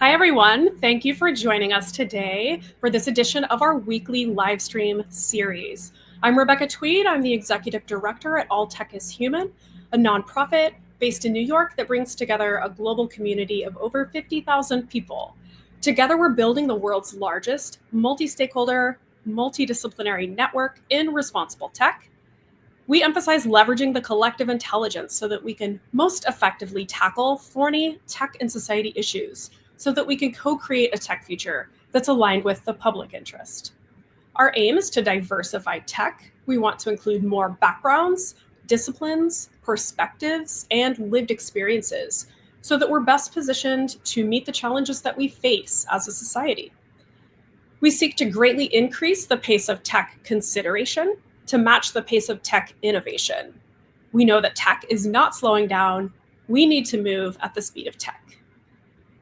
Hi, everyone. Thank you for joining us today for this edition of our weekly live stream series. I'm Rebecca Tweed. I'm the Executive Director at All Tech is Human, a nonprofit based in New York that brings together a global community of over 50,000 people. Together, we're building the world's largest multi-stakeholder, multidisciplinary network in responsible tech. We emphasize leveraging the collective intelligence so that we can most effectively tackle thorny tech and society issues, so that we can co-create a tech future that's aligned with the public interest. Our aim is to diversify tech. We want to include more backgrounds, disciplines, perspectives, and lived experiences so that we're best positioned to meet the challenges that we face as a society. We seek to greatly increase the pace of tech consideration to match the pace of tech innovation. We know that tech is not slowing down. We need to move at the speed of tech.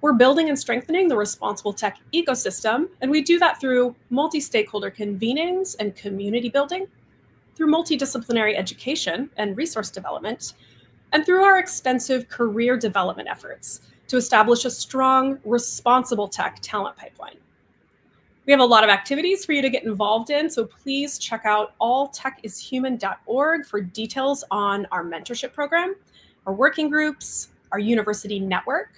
We're building and strengthening the responsible tech ecosystem, and we do that through multi-stakeholder convenings and community building, through multidisciplinary education and resource development, and through our extensive career development efforts to establish a strong, responsible tech talent pipeline. We have a lot of activities for you to get involved in, so please check out alltechishuman.org for details on our mentorship program, our working groups, our university network,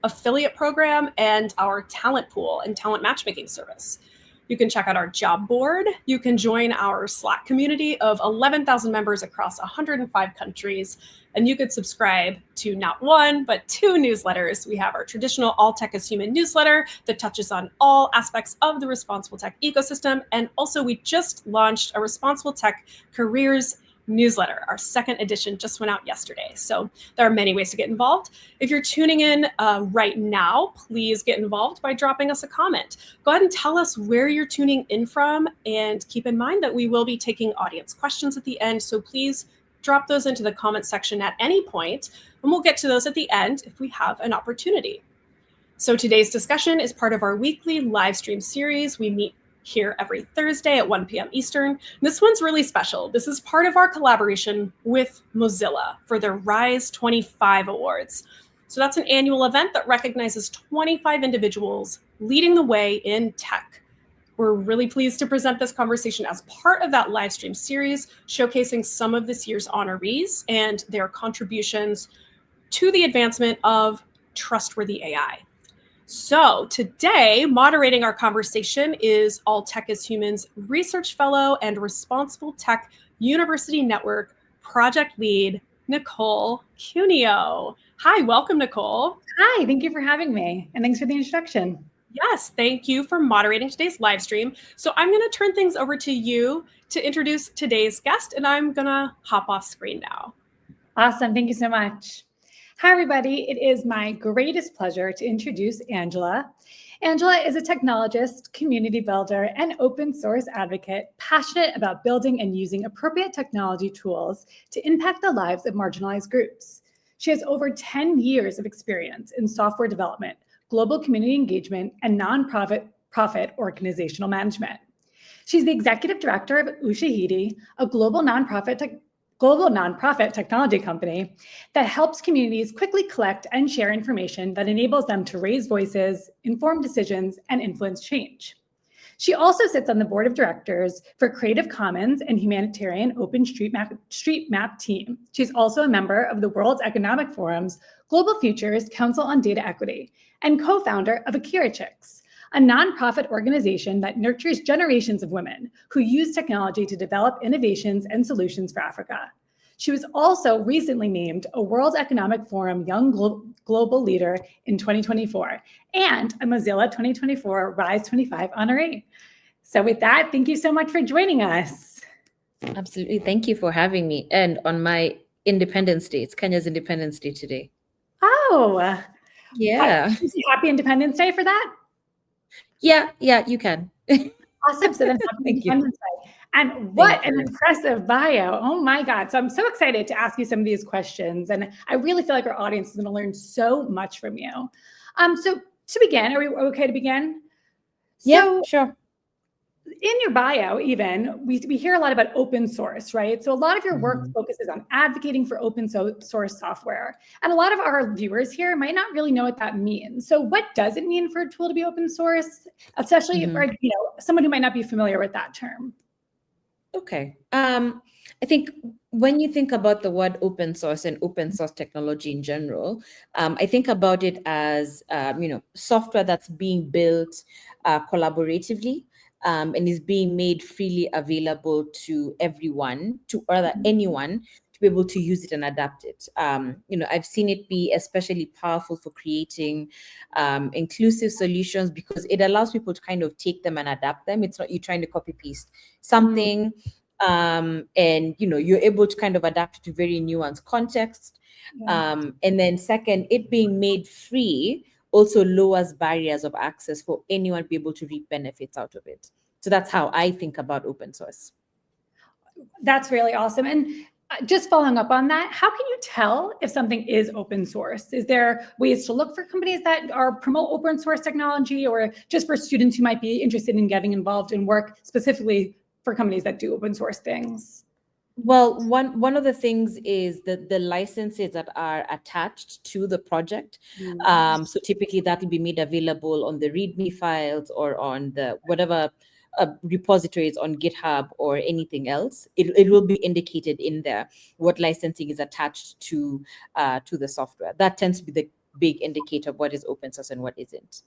affiliate program, and our talent pool and talent matchmaking service. You can check out our job board. You can join our Slack community of 11,000 members across 105 countries. And you could subscribe to not one, but two newsletters. We have our traditional All Tech is Human newsletter that touches on all aspects of the responsible tech ecosystem. And also we just launched a responsible tech careers newsletter. Our second edition just went out yesterday. So there are many ways to get involved. If you're tuning in right now, please get involved by dropping us a comment. Go ahead and tell us where you're tuning in from, and keep in mind that we will be taking audience questions at the end. So please drop those into the comment section at any point, and we'll get to those at the end if we have an opportunity. So today's discussion is part of our weekly live stream series. We meet here every Thursday at 1 p.m. Eastern. This one's really special. This is part of our collaboration with Mozilla for their Rise 25 Awards. So that's an annual event that recognizes 25 individuals leading the way in tech. We're really pleased to present this conversation as part of that live stream series, showcasing some of this year's honorees and their contributions to the advancement of trustworthy AI. So today, moderating our conversation is All Tech is Human's Research Fellow and Responsible Tech University Network Project Lead, Nicole Cuneo. Hi, welcome, Nicole. Hi, thank you for having me, and thanks for the introduction. Yes, thank you for moderating today's live stream. So I'm going to turn things over to you to introduce today's guest, and I'm going to hop off screen now. Awesome, thank you so much. Hi, everybody. It is my greatest pleasure to introduce Angela. Angela is a technologist, community builder, and open source advocate passionate about building and using appropriate technology tools to impact the lives of marginalized groups. She has over 10 years of experience in software development, global community engagement, and nonprofit organizational management. She's the executive director of Ushahidi, a global nonprofit technology company that helps communities quickly collect and share information that enables them to raise voices, inform decisions, and influence change. She also sits on the board of directors for Creative Commons and Humanitarian OpenStreetMap team. She's also a member of the World Economic Forum's Global Futures Council on Data Equity and co-founder of Akira Chicks, a nonprofit organization that nurtures generations of women who use technology to develop innovations and solutions for Africa. She was also recently named a World Economic Forum Young Global Leader in 2024 and a Mozilla 2024 Rise 25 honoree. So with that, thank you so much for joining us. Absolutely. Thank you for having me. And on my Independence Day, it's Kenya's Independence Day today. Oh, yeah. Happy Independence Day for that? Yeah, you can. Awesome. So then happy Independence Day. And what an impressive bio. Oh my God. So I'm so excited to ask you some of these questions. And I really feel like our audience is going to learn so much from you. So to begin, are we okay to begin? Yeah, sure. in your bio, even, we hear a lot about open source, right? So a lot of your work focuses on advocating for open source software. And a lot of our viewers here might not really know what that means. So what does it mean for a tool to be open source, especially for someone who might not be familiar with that term? Okay. I think when you think about the word open source and open source technology in general, I think about it as software that's being built collaboratively and is being made freely available to everyone, to or anyone to be able to use it and adapt it. I've seen it be especially powerful for creating inclusive solutions because it allows people to kind of take them and adapt them. It's not you trying to copy paste something. And you're able to kind of adapt it to very nuanced context. And then second, it being made free also lowers barriers of access for anyone to be able to reap benefits out of it. So that's how I think about open source. That's really awesome. And just following up on that, how can you tell if something is open source? Is there ways to look for companies that promote open source technology, or just for students who might be interested in getting involved in work specifically for companies that do open source things? Well, one of the things is the licenses that are attached to the project. So typically that will be made available on the README files or on the whatever repositories on GitHub or anything else. It will be indicated in there what licensing is attached to the software. That tends to be the big indicator of what is open source and what isn't.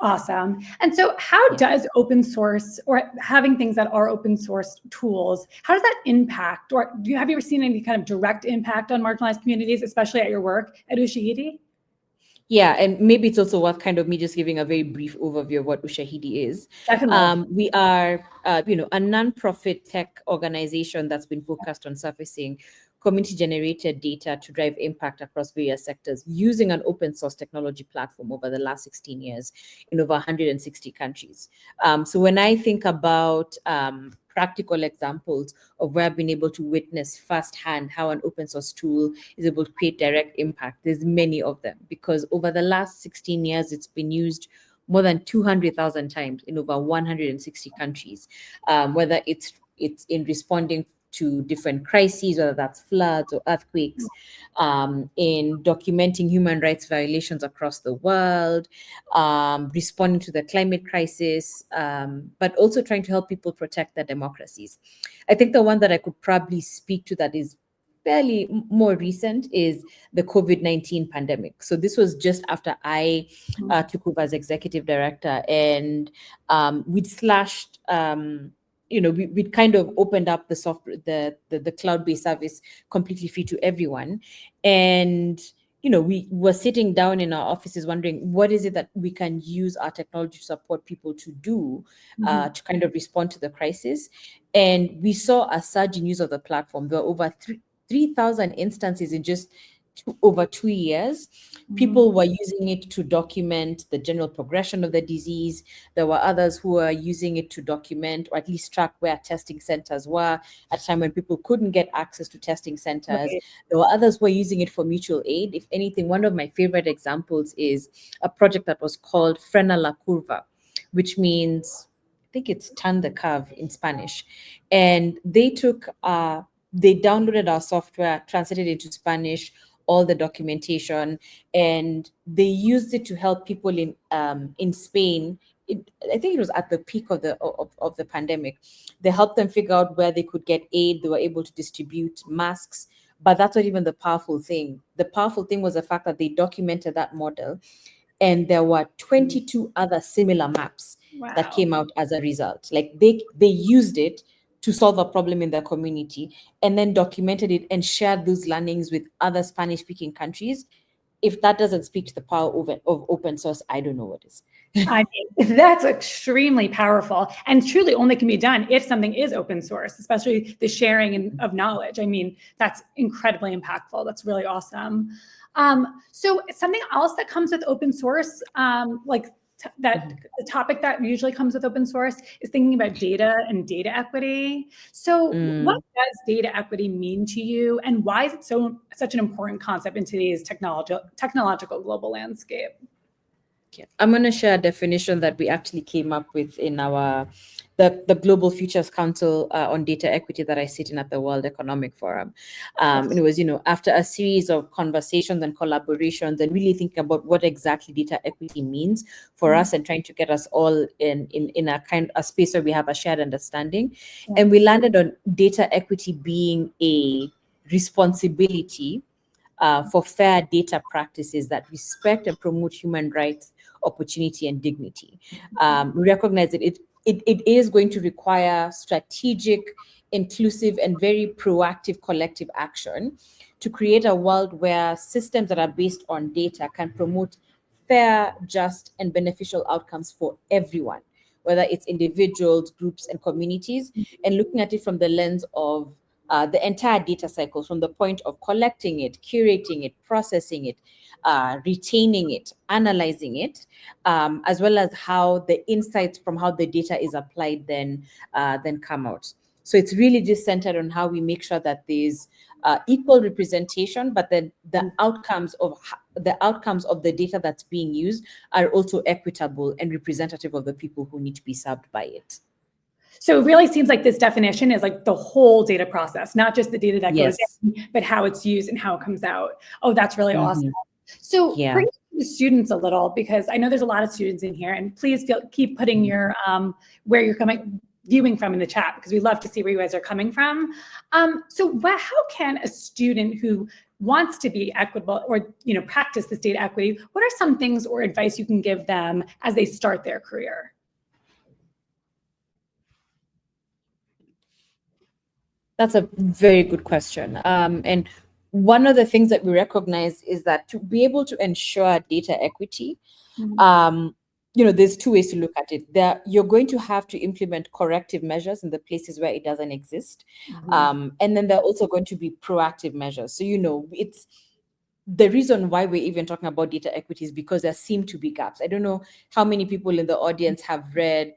Awesome. And so how does open source, or having things that are open source tools, how does that impact, or have you ever seen any kind of direct impact on marginalized communities, especially at your work at Ushahidi? Yeah, and maybe it's also worth kind of me just giving a very brief overview of what Ushahidi is. Definitely. We are, a nonprofit tech organization that's been focused on surfacing community-generated data to drive impact across various sectors using an open source technology platform over the last 16 years in over 160 countries. So when I think about practical examples of where I've been able to witness firsthand how an open source tool is able to create direct impact, there's many of them, because over the last 16 years, it's been used more than 200,000 times in over 160 countries, whether it's in responding to different crises, whether that's floods or earthquakes, in documenting human rights violations across the world, responding to the climate crisis, but also trying to help people protect their democracies. I think the one that I could probably speak to that is fairly more recent is the COVID-19 pandemic. So this was just after I took over as executive director, and we'd slashed we'd kind of opened up the software, the cloud-based service completely free to everyone. And, we were sitting down in our offices wondering, what is it that we can use our technology to support people to do to kind of respond to the crisis? And we saw a surge in use of the platform. There were over 3,000 instances in just over 2 years. People were using it to document the general progression of the disease. There were others who were using it to document or at least track where testing centers were at a time when people couldn't get access to testing centers. Right. There were others who were using it for mutual aid. If anything, one of my favorite examples is a project that was called Frena la Curva, which means, I think it's turn the curve in Spanish. And they downloaded our software, translated it into Spanish, all the documentation, and they used it to help people in Spain. I think it was at the peak of the pandemic. They helped them figure out where they could get aid. They were able to distribute masks. But that's not even the powerful thing. The powerful thing was the fact that they documented that model, and there were 22 other similar maps that came out as a result. Like they used it to solve a problem in their community and then documented it and shared those learnings with other Spanish-speaking countries. If that doesn't speak to the power of open source, I don't know what is. I mean, that's extremely powerful, and truly only can be done if something is open source, especially the sharing of knowledge. I mean, that's incredibly impactful. That's really awesome. So something else that comes with open source, the topic that usually comes with open source is thinking about data and data equity. So what does data equity mean to you, and why is it such an important concept in today's technological global landscape? Okay. I'm going to share a definition that we actually came up with in our the Global Futures Council on Data Equity that I sit in at the World Economic Forum. And it was, after a series of conversations and collaborations and really thinking about what exactly data equity means for us and trying to get us all in a space where we have a shared understanding. And we landed on data equity being a responsibility for fair data practices that respect and promote human rights, opportunity, and dignity. We recognize that it is going to require strategic, inclusive, and very proactive collective action to create a world where systems that are based on data can promote fair, just, and beneficial outcomes for everyone, whether it's individuals, groups, and communities, and looking at it from the lens of the entire data cycle, from the point of collecting it, curating it, processing it, retaining it, analyzing it, as well as how the insights from how the data is applied then come out. So it's really just centered on how we make sure that there's equal representation, but then the outcomes of the data that's being used are also equitable and representative of the people who need to be served by it. So it really seems like this definition is like the whole data process, not just the data that goes in, but how it's used and how it comes out. Oh, that's really awesome. So bring it to the students a little, because I know there's a lot of students in here, and please keep putting your where you're viewing from in the chat, because we love to see where you guys are coming from. So how can a student who wants to be equitable or practice this data equity, what are some things or advice you can give them as they start their career? That's a very good question. And one of the things that we recognize is that to be able to ensure data equity, there's two ways to look at it. You're going to have to implement corrective measures in the places where it doesn't exist. And then there are also going to be proactive measures. So, it's the reason why we're even talking about data equity is because there seem to be gaps. I don't know how many people in the audience have read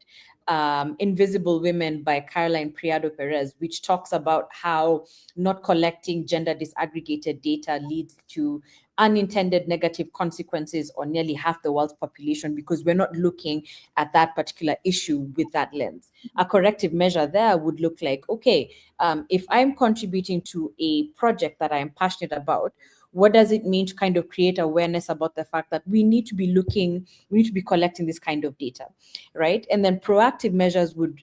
Invisible Women by Caroline Criado Perez, which talks about how not collecting gender disaggregated data leads to unintended negative consequences on nearly half the world's population, because we're not looking at that particular issue with that lens. A corrective measure there would look like, okay, if I'm contributing to a project that I'm passionate about, what does it mean to kind of create awareness about the fact that we need to be collecting this kind of data, right? And then proactive measures would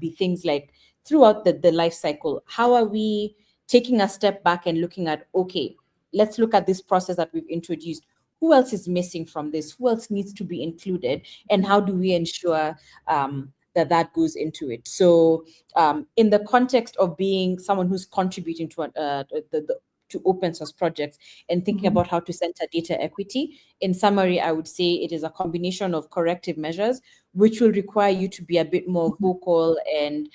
be things like throughout the life cycle, how are we taking a step back and looking at, okay, let's look at this process that we've introduced. Who else is missing from this? Who else needs to be included? And how do we ensure that goes into it? So in the context of being someone who's contributing to open source projects and thinking about how to center data equity, in summary, I would say it is a combination of corrective measures, which will require you to be a bit more vocal and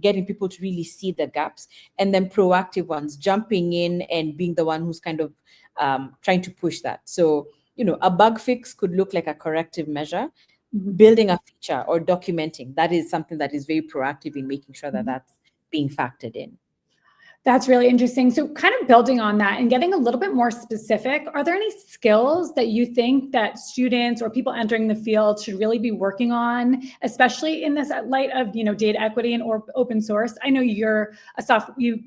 getting people to really see the gaps, and then proactive ones, jumping in and being the one who's kind of trying to push that. So a bug fix could look like a corrective measure. Building a feature or documenting, that is something that is very proactive in making sure that that's being factored in. That's really interesting. So kind of building on that and getting a little bit more specific, are there any skills that you think that students or people entering the field should really be working on, especially in this light of, data equity and or open source? I know you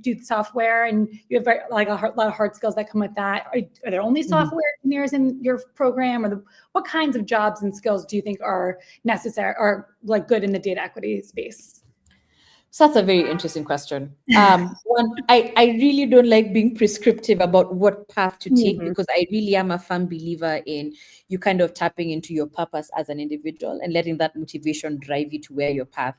do software and you have a lot of hard skills that come with that. Are there only software engineers in your program, or what kinds of jobs and skills do you think are necessary or like good in the data equity space? So that's a very interesting question. One, I really don't like being prescriptive about what path to take, because I really am a firm believer in you kind of tapping into your purpose as an individual and letting that motivation drive you to where your path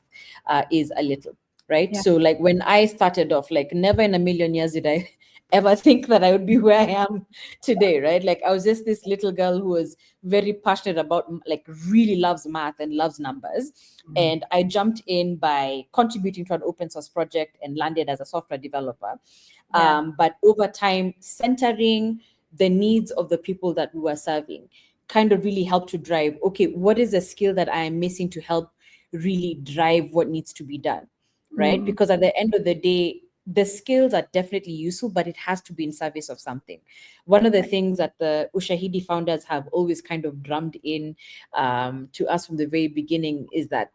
is a little, right? Yeah. So like when I started off, like never in a million years did I ever think that I would be where I am today, right? Like I was just this little girl who was very passionate about, like really loves math and loves numbers. And I jumped in by contributing to an open source project and landed as a software developer. But over time, centering the needs of the people that we were serving kind of really helped to drive, okay, what is a skill that I am missing to help really drive what needs to be done, right? Because at the end of the day, the skills are definitely useful, but it has to be in service of something. One of the things that the Ushahidi founders have always kind of drummed in to us from the very beginning is that,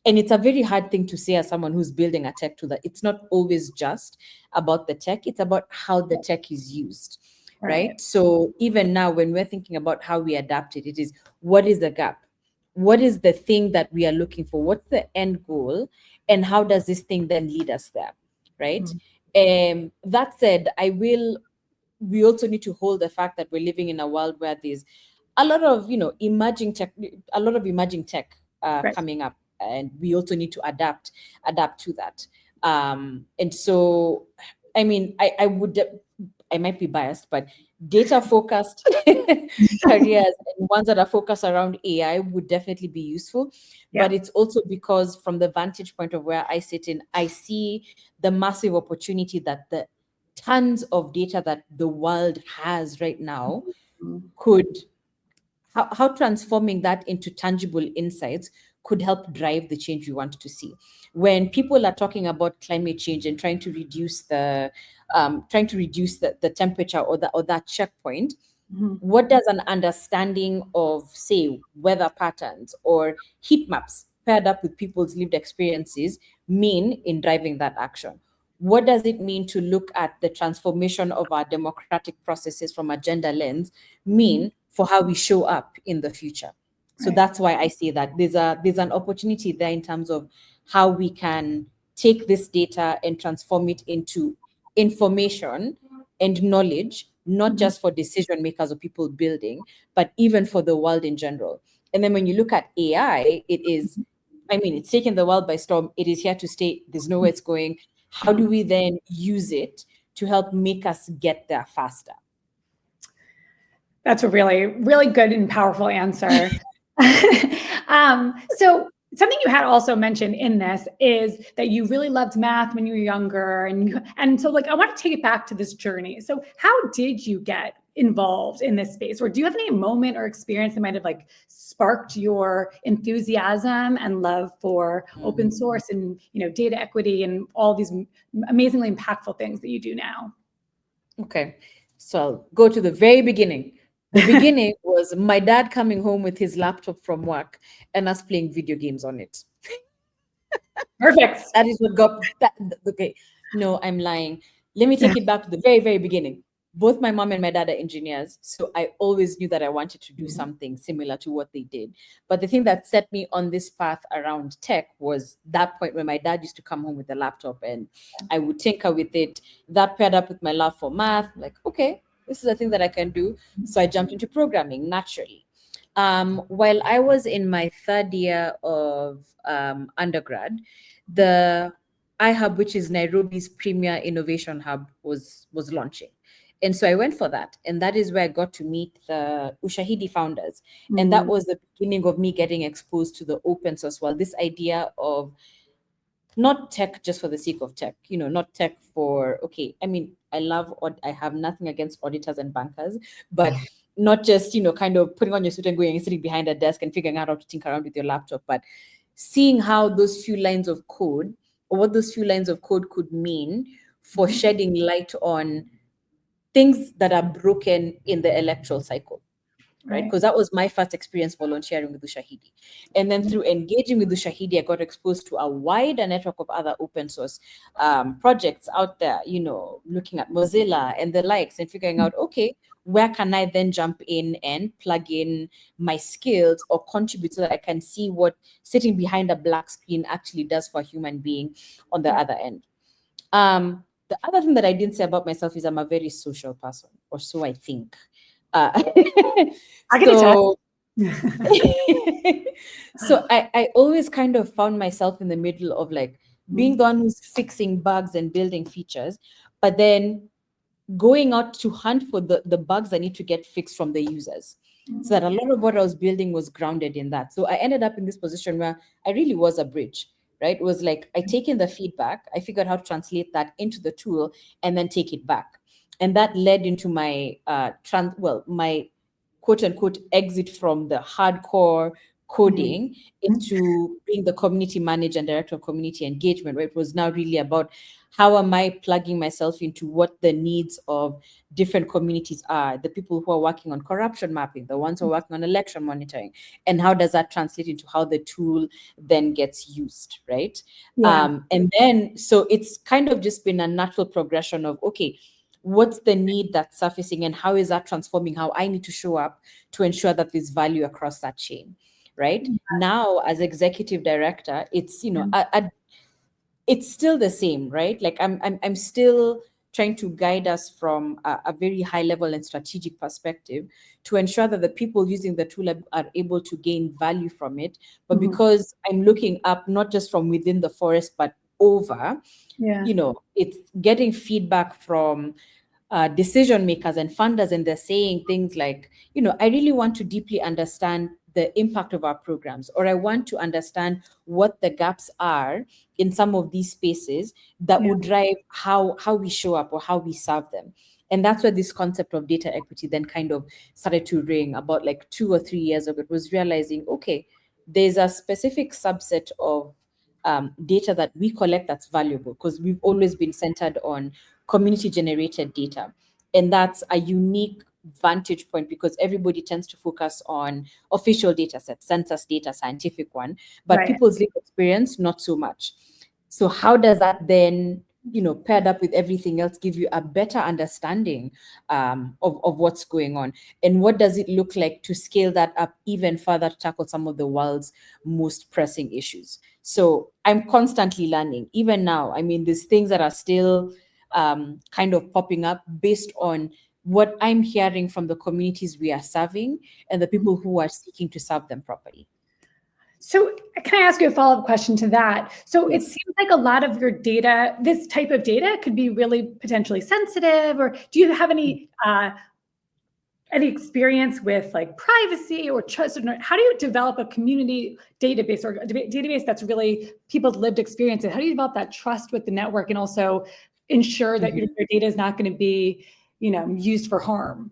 and it's a very hard thing to say as someone who's building a tech tool, that it's not always just about the tech, it's about how the tech is used, right? So even now, when we're thinking about how we adapt it, it is, what is the gap? What is the thing that we are looking for? What's the end goal? And how does this thing then lead us there, right? That said, we also need to hold the fact that we're living in a world where there's a lot of, emerging tech, coming up, and we also need to adapt to that. And so, I mean, I might be biased, but data focused careers and ones that are focused around AI would definitely be useful. But it's also because, from the vantage point of where I sit in, I see the massive opportunity that the tons of data that the world has right now could, how transforming that into tangible insights could help drive the change we want to see. When people are talking about climate change and trying to reduce the temperature, or that checkpoint, what does an understanding of, say, weather patterns or heat maps paired up with people's lived experiences mean in driving that action? What does it mean to look at the transformation of our democratic processes from a gender lens mean for how we show up in the future? So that's why I say that there's an opportunity there in terms of how we can take this data and transform it into information and knowledge, not just for decision makers or people building, but even for the world in general. And then when you look at AI, it's taken the world by storm. It is here to stay. There's nowhere it's going. How do we then use it to help make us get there faster? That's a really, really good and powerful answer. So something you had also mentioned in this is that you really loved math when you were younger. And so I want to take it back to this journey. So how did you get involved in this space? Or do you have any moment or experience that might have sparked your enthusiasm and love for open source and, data equity and all these amazingly impactful things that you do now? Okay, so I'll go to the very beginning. The beginning was my dad coming home with his laptop from work and us playing video games on it. Perfect. That is what got that. Okay, no, I'm lying. Let me take it back to the very, very beginning. Both my mom and my dad are engineers, so I always knew that I wanted to do something similar to what they did. But the thing that set me on this path around tech was that point when my dad used to come home with a laptop and I would tinker with it. That paired up with my love for math, like, okay, this is a thing that I can do. So I jumped into programming naturally. While I was in my third year of undergrad, the iHub, which is Nairobi's premier innovation hub, was launching. And so I went for that. And that is where I got to meet the Ushahidi founders. And that was the beginning of me getting exposed to the open source world, this idea of not tech just for the sake of tech, not tech for, okay, I have nothing against auditors and bankers, but not just, kind of putting on your suit and going and sitting behind a desk and figuring out how to tinker around with your laptop, but seeing how those few lines of code, or what those few lines of code could mean for shedding light on things that are broken in the electoral cycle, right? Because that was my first experience volunteering with Ushahidi. And then through engaging with Ushahidi, I got exposed to a wider network of other open source projects out there, looking at Mozilla and the likes and figuring out, okay, where can I then jump in and plug in my skills or contribute so that I can see what sitting behind a black screen actually does for a human being on the other end. The other thing that I didn't say about myself is I'm a very social person, or so I think. I can tell. So I always kind of found myself in the middle of being the one who's fixing bugs and building features, but then going out to hunt for the bugs that need to get fixed from the users. So that a lot of what I was building was grounded in that. So I ended up in this position where I really was a bridge, right? It was like I take in the feedback, I figured how to translate that into the tool and then take it back. And that led into my my quote unquote exit from the hardcore coding into being the community manager and director of community engagement, where it was now really about how am I plugging myself into what the needs of different communities are, the people who are working on corruption mapping, the ones who are working on election monitoring, and how does that translate into how the tool then gets used, right? Yeah. And then, so it's kind of just been a natural progression of, okay, what's the need that's surfacing and how is that transforming how I need to show up to ensure that there's value across that chain, right? Now, as executive director, it's, you know, it's still the same, right? Like I'm still trying to guide us from a very high level and strategic perspective to ensure that the people using the tool are able to gain value from it. But because I'm looking up, not just from within the forest, but over, you know, it's getting feedback from decision makers and funders, and they're saying things like, you know, I really want to deeply understand the impact of our programs, or I want to understand what the gaps are in some of these spaces that would drive how we show up or how we serve them. And that's where this concept of data equity then kind of started to ring about like 2 or 3 years ago. It was realizing, okay, there's a specific subset of data that we collect that's valuable, because we've always been centered on community generated data. And that's a unique vantage point because everybody tends to focus on official data sets, census data, scientific one, but people's lived experience, not so much. So how does that then, you know, paired up with everything else, give you a better understanding of what's going on? And what does it look like to scale that up even further to tackle some of the world's most pressing issues? So I'm constantly learning. Even now, I mean, there's things that are still kind of popping up based on what I'm hearing from the communities we are serving and the people who are seeking to serve them properly. So can I ask you a follow-up question to that? So Yes. it seems like a lot of your data, this type of data could be really potentially sensitive, or do you have any experience with like privacy or trust? How do you develop a community database or a database that's really people's lived experiences? How do you develop that trust with the network and also ensure that your data is not going to be, you know, used for harm?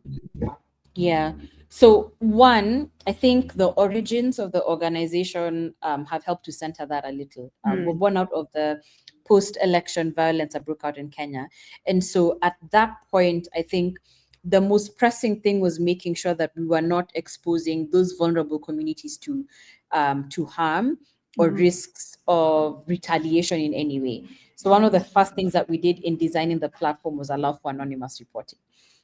Yeah. So one, I think the origins of the organization have helped to center that a little. We're born out of the post-election violence that broke out in Kenya. And so at that point, I think the most pressing thing was making sure that we were not exposing those vulnerable communities to harm or risks of retaliation in any way. So one of the first things that we did in designing the platform was allow for anonymous reporting.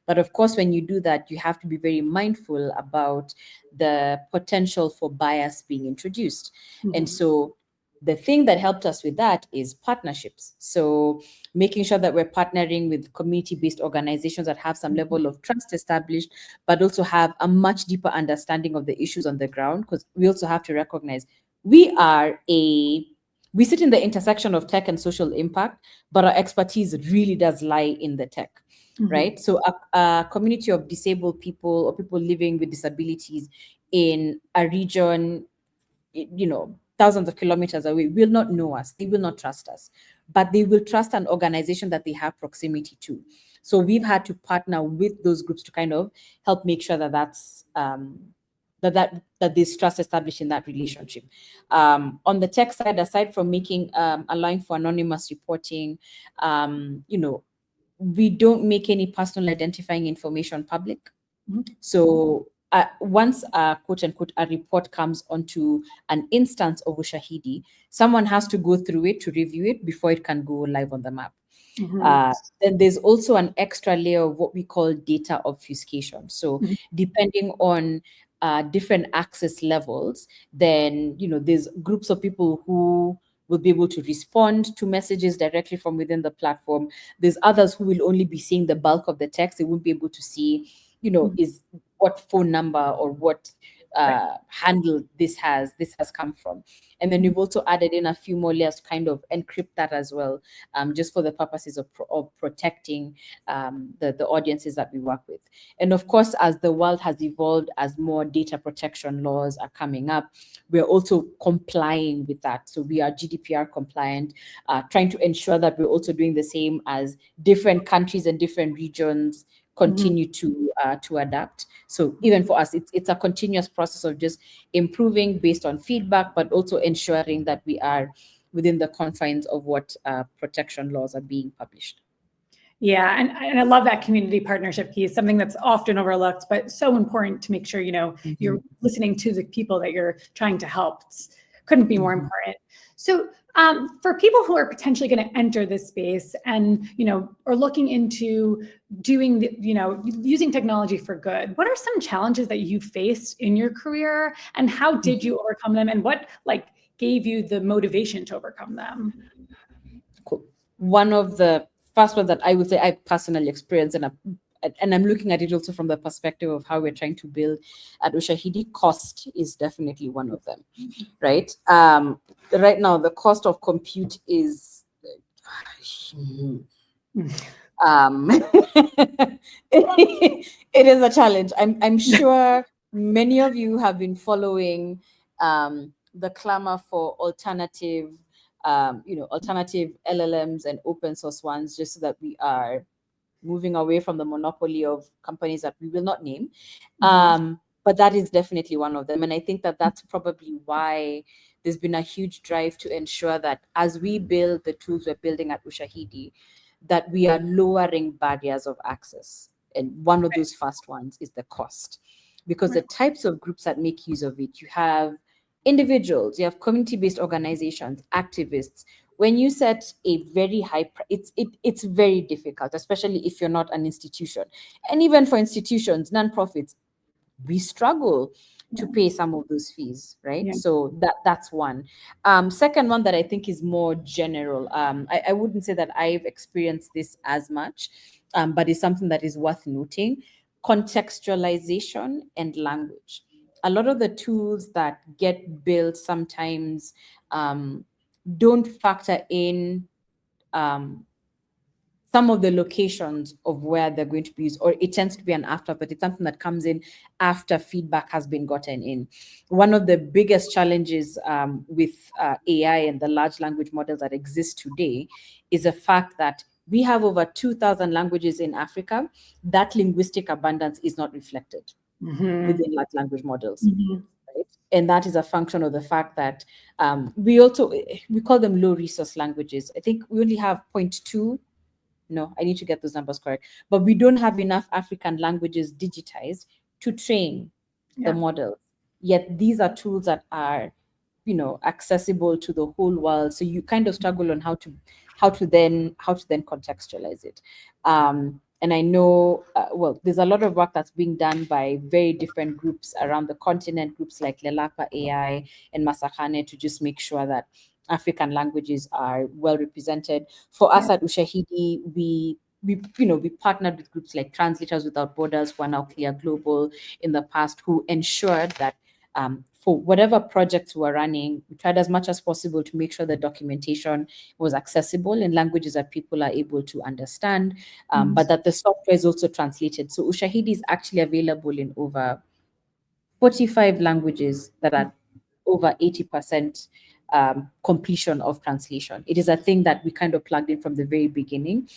But of course, when you do that, you have to be very mindful about the potential for bias being introduced. And so the thing that helped us with that is partnerships. So making sure that we're partnering with community-based organizations that have some level of trust established, but also have a much deeper understanding of the issues on the ground, because we also have to recognize we sit in the intersection of tech and social impact, but our expertise really does lie in the tech. Right? So a community of disabled people or people living with disabilities in a region, you know, thousands of kilometers away will not know us. They will not trust us, but they will trust an organization that they have proximity to. So we've had to partner with those groups to kind of help make sure that that's that there's trust established in that relationship. On the tech side, aside from making allowing for anonymous reporting, you know, we don't make any personal identifying information public. So once quote unquote a report comes onto an instance of Ushahidi, someone has to go through it to review it before it can go live on the map. Then there's also an extra layer of what we call data obfuscation. So depending on different access levels, then, you know, there's groups of people who will be able to respond to messages directly from within the platform. There's others who will only be seeing the bulk of the text. They won't be able to see, you know, is what phone number or what handle this has come from. And then we've also added in a few more layers to kind of encrypt that as well, just for the purposes of protecting the audiences that we work with. And of course, as the world has evolved, as more data protection laws are coming up, we're also complying with that. So we are GDPR compliant, trying to ensure that we're also doing the same as different countries and different regions continue to adapt. So even for us, it's a continuous process of just improving based on feedback, but also ensuring that we are within the confines of what protection laws are being published. Yeah, and I love that community partnership piece, something that's often overlooked, but so important to make sure, you're listening to the people that you're trying to help. Couldn't be more important. So for people who are potentially going to enter this space and, are looking into doing, using technology for good, what are some challenges that you faced in your career, and how did you overcome them, and what gave you the motivation to overcome them? Cool. One of the first ones that I would say I personally experienced, and I'm looking at it also from the perspective of how we're trying to build at Ushahidi, cost is definitely one of them, right? Right now, the cost of compute is it is a challenge. I'm sure many of you have been following the clamor for alternative LLMs and open source ones, just so that we are moving away from the monopoly of companies that we will not name. But that is definitely one of them. And I think that that's probably why there's been a huge drive to ensure that as we build the tools we're building at Ushahidi, that we are lowering barriers of access. And one of those first ones is the cost. Because the types of groups that make use of it, you have individuals, you have community-based organizations, activists. When you set a very high, it's very difficult, especially if you're not an institution. And even for institutions, nonprofits, we struggle to pay some of those fees, right? Yeah. So that's one. Second one that I think is more general. I wouldn't say that I've experienced this as much, but it's something that is worth noting. Contextualization and language. A lot of the tools that get built sometimes don't factor in some of the locations of where they're going to be used, or it tends to be an after, but it's something that comes in after feedback has been gotten in. One of the biggest challenges with AI and the large language models that exist today is the fact that we have over 2,000 languages in Africa. That linguistic abundance is not reflected within large language models. Right? And that is a function of the fact that we call them low resource languages. I think we only have 0.2. No, I need to get those numbers correct. But we don't have enough African languages digitized to train the model. Yet these are tools that are, accessible to the whole world. So you kind of struggle on how to then contextualize it. And I know, there's a lot of work that's being done by very different groups around the continent, groups like Lelapa AI and Masakane, to just make sure that African languages are well represented. For us at Ushahidi, we partnered with groups like Translators Without Borders, who are now Clear Global in the past, who ensured that for whatever projects we're running, we tried as much as possible to make sure the documentation was accessible in languages that people are able to understand, but that the software is also translated. So Ushahidi is actually available in over 45 languages that are over 80% completion of translation. It is a thing that we kind of plugged in from the very beginning,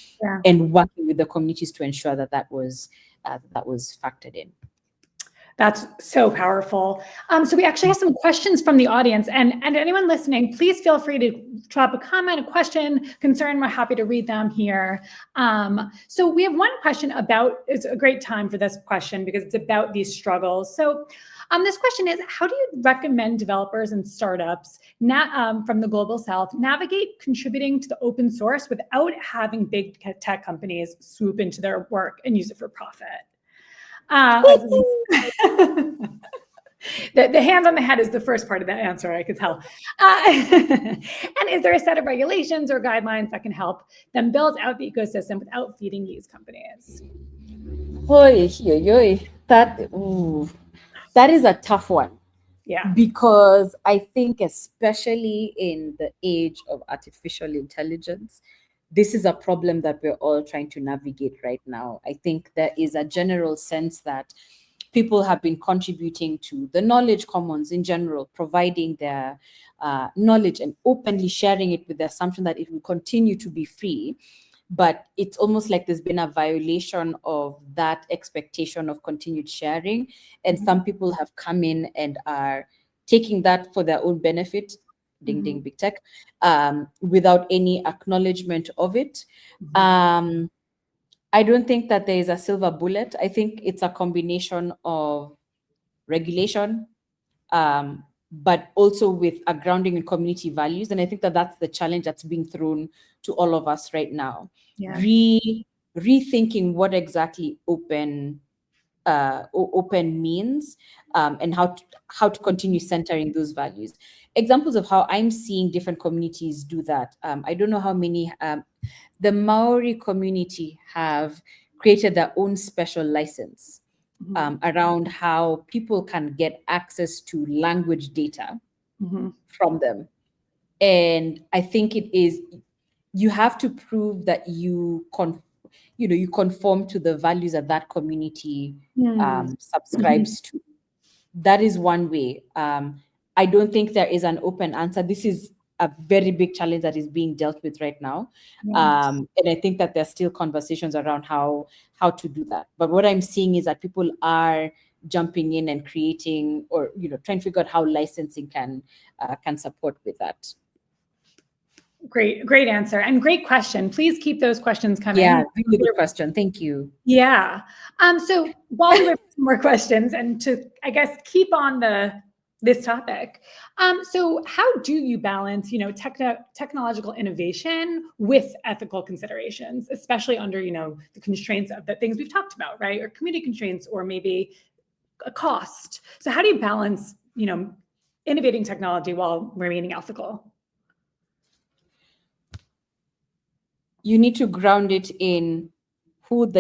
and working with the communities to ensure that was factored in. That's so powerful. So we actually have some questions from the audience, and anyone listening, please feel free to drop a comment, a question, concern. We're happy to read them here. So we have one question it's a great time for this question because it's about these struggles. So this question is, how do you recommend developers and startups from the Global South navigate contributing to the open source without having big tech companies swoop into their work and use it for profit? The hands on the head is the first part of that answer, I could tell. And is there a set of regulations or guidelines that can help them build out the ecosystem without feeding these companies? That is a tough one. Yeah. Because I think, especially in the age of artificial intelligence, this is a problem that we're all trying to navigate right now. I think there is a general sense that people have been contributing to the knowledge commons in general, providing their knowledge and openly sharing it with the assumption that it will continue to be free. but it's almost like there's been a violation of that expectation of continued sharing. And some people have come in and are taking that for their own benefit, ding, ding, big tech, without any acknowledgement of it. I don't think that there is a silver bullet. I think it's a combination of regulation, but also with a grounding in community values. And I think that that's the challenge that's being thrown to all of us right now. Yeah. Rethinking what exactly open means, and how to continue centering those values. Examples of how I'm seeing different communities do that. I don't know how many. The Maori community have created their own special license around how people can get access to language data from them. And I think it is, you have to prove that you conform to the values that that community subscribes to. That is one way. I don't think there is an open answer. This is a very big challenge that is being dealt with right now. And I think that there's still conversations around how to do that. But what I'm seeing is that people are jumping in and creating, or trying to figure out how licensing can support with that. Great answer, and great question. Please keep those questions coming. Yeah, really good question. Thank you. Yeah. So while we wait for some more questions, and to, I guess, keep on this topic, so how do you balance, technological innovation with ethical considerations, especially under, the constraints of the things we've talked about, right? Or community constraints, or maybe a cost. So how do you balance, innovating technology while remaining ethical? You need to ground it in what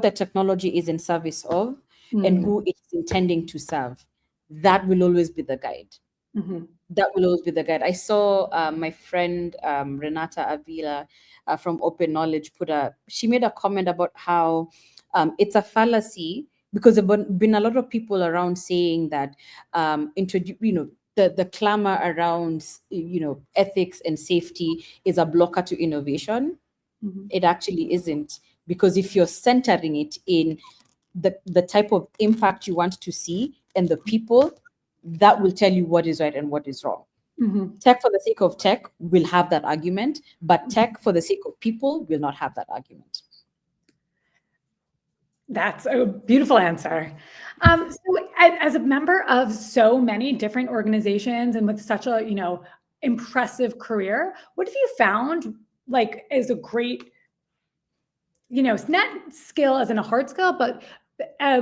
the technology is in service of, and who it's intending to serve. That will always be the guide. That will always be the guide. I saw my friend Renata Avila from Open Knowledge she made a comment about how it's a fallacy, because there have been a lot of people around saying that the clamor around ethics and safety is a blocker to innovation. It actually isn't, because if you're centering it in the type of impact you want to see and the people, that will tell you what is right and what is wrong. Tech for the sake of tech will have that argument, but tech for the sake of people will not have that argument. That's a beautiful answer. So as a member of so many different organizations and with such a, impressive career, what have you found is a great, it's not skill as in a hard skill, but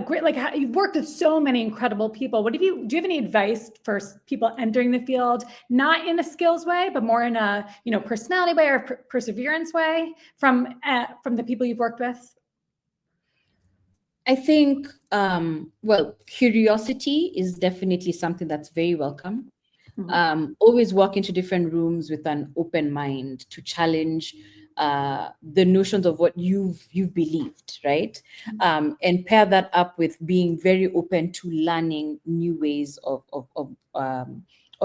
great, you've worked with so many incredible people. Do you have any advice for people entering the field, not in a skills way, but more in a, personality way or perseverance way from the people you've worked with? I think, curiosity is definitely something that's very welcome. Always walk into different rooms with an open mind to challenge the notions of what you've believed, right? And pair that up with being very open to learning new ways of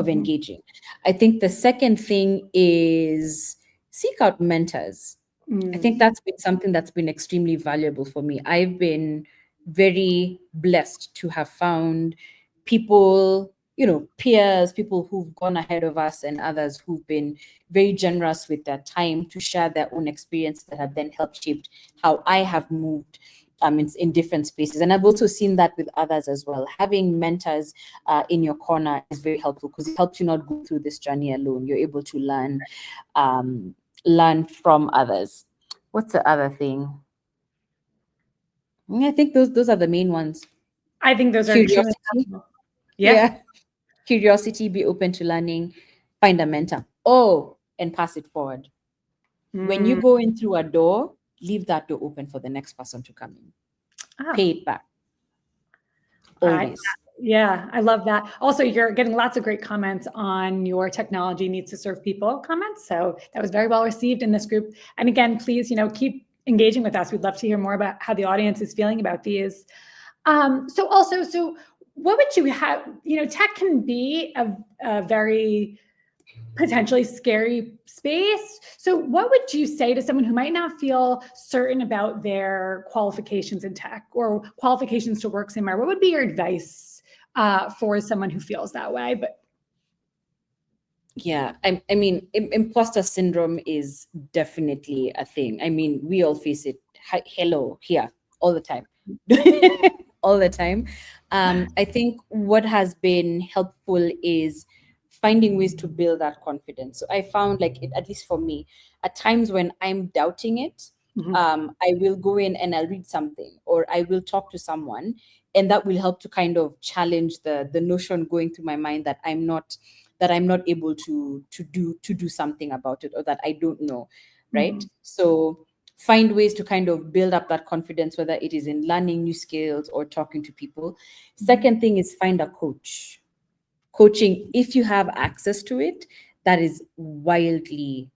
engaging. I think the second thing is seek out mentors. I think that's been something that's been extremely valuable for me. I've been very blessed to have found people, peers, people who've gone ahead of us, and others who've been very generous with their time to share their own experiences that have then helped shape how I have moved in different spaces. And I've also seen that with others as well. Having mentors in your corner is very helpful, because it helps you not go through this journey alone. You're able to learn from others. What's the other thing? I think those are the main ones. I think those are curiosity. Yeah. Curiosity, be open to learning, find a mentor. And pass it forward. When you go in through a door, leave that door open for the next person to come in. Pay it back. Always. I love that. Also, you're getting lots of great comments on your technology needs to serve people comments. So that was very well received in this group. And again, please, keep engaging with us. We'd love to hear more about how the audience is feeling about these. So what would you have, tech can be a very potentially scary space. So what would you say to someone who might not feel certain about their qualifications in tech or qualifications to work somewhere? What would be your advice for someone who feels that way? But yeah, I mean, imposter syndrome is definitely a thing. I mean, we all face it. Hello, here, all the time. All the time. I think what has been helpful is finding ways to build that confidence. So I found, like, at least for me, at times when I'm doubting it, I will go in and I'll read something, or I will talk to someone, and that will help to kind of challenge the notion going through my mind that I'm not able to do something about it, or that I don't know, right? So find ways to kind of build up that confidence, whether it is in learning new skills or talking to people. Second thing is find a coach. Coaching, if you have access to it, that is wildly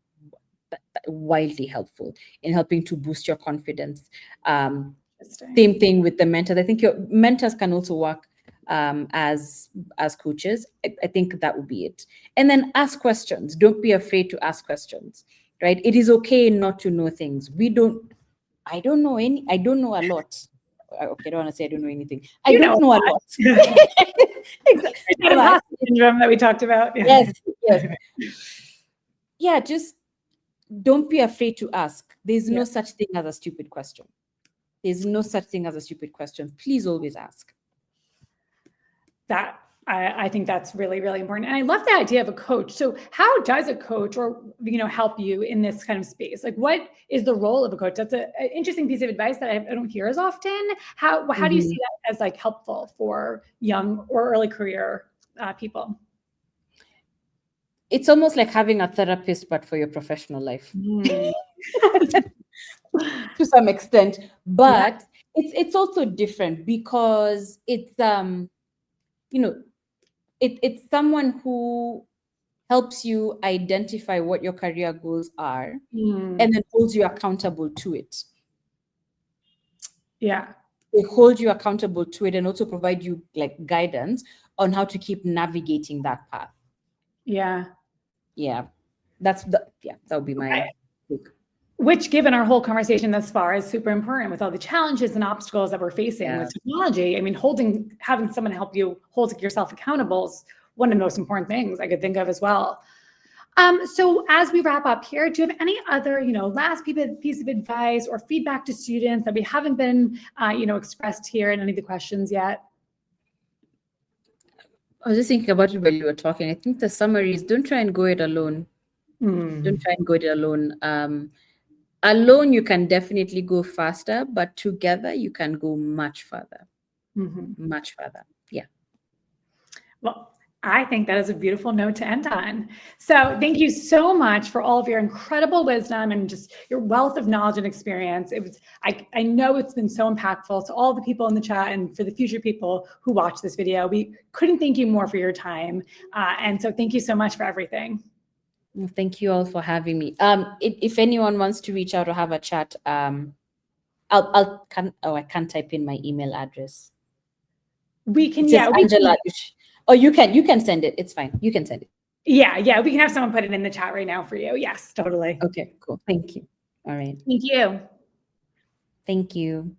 helpful in helping to boost your confidence. Same thing with the mentors. I think your mentors can also work as coaches. I think that would be it. And then ask questions. Don't be afraid to ask questions, right? It is okay not to know things. I don't know a lot. Okay, I don't want to say I don't know anything. I don't know a lot. Exactly. That imposter syndrome that we talked about. Yes. Yeah, just don't be afraid to ask. There's no such thing as a stupid question. There's no such thing as a stupid question. Please always ask. That I think that's really, really important. And I love the idea of a coach. So how does a coach help you in this kind of space? Like, what is the role of a coach? That's an interesting piece of advice that I don't hear as often. How do you see that as like helpful for young or early career people? It's almost like having a therapist, but for your professional life. To some extent, but it's also different because it's it's someone who helps you identify what your career goals are and then holds you accountable to it. Yeah. They hold you accountable to it and also provide you like guidance on how to keep navigating that path. Yeah. That would be my take. Which, given our whole conversation thus far, is super important with all the challenges and obstacles that we're facing with technology. I mean, having someone help you hold yourself accountable is one of the most important things I could think of as well. So as we wrap up here, do you have any other, last piece of advice or feedback to students that we haven't been, expressed here in any of the questions yet? I was just thinking about it while you were talking. I think the summary is don't try and go it alone. Don't try and go it alone. Alone, you can definitely go faster, but together you can go much further. Much further. Yeah. Well, I think that is a beautiful note to end on. So thank you so much for all of your incredible wisdom and just your wealth of knowledge and experience. I know it's been so impactful to all the people in the chat and for the future people who watch this video. We couldn't thank you more for your time. And so thank you so much for everything. Thank you all for having me. If anyone wants to reach out or have a chat, I can't type in my email address. We can, Angela. Oh, you can send it. It's fine. You can send it. Yeah. We can have someone put it in the chat right now for you. Yes, totally. Okay, cool. Thank you. All right. Thank you. Thank you.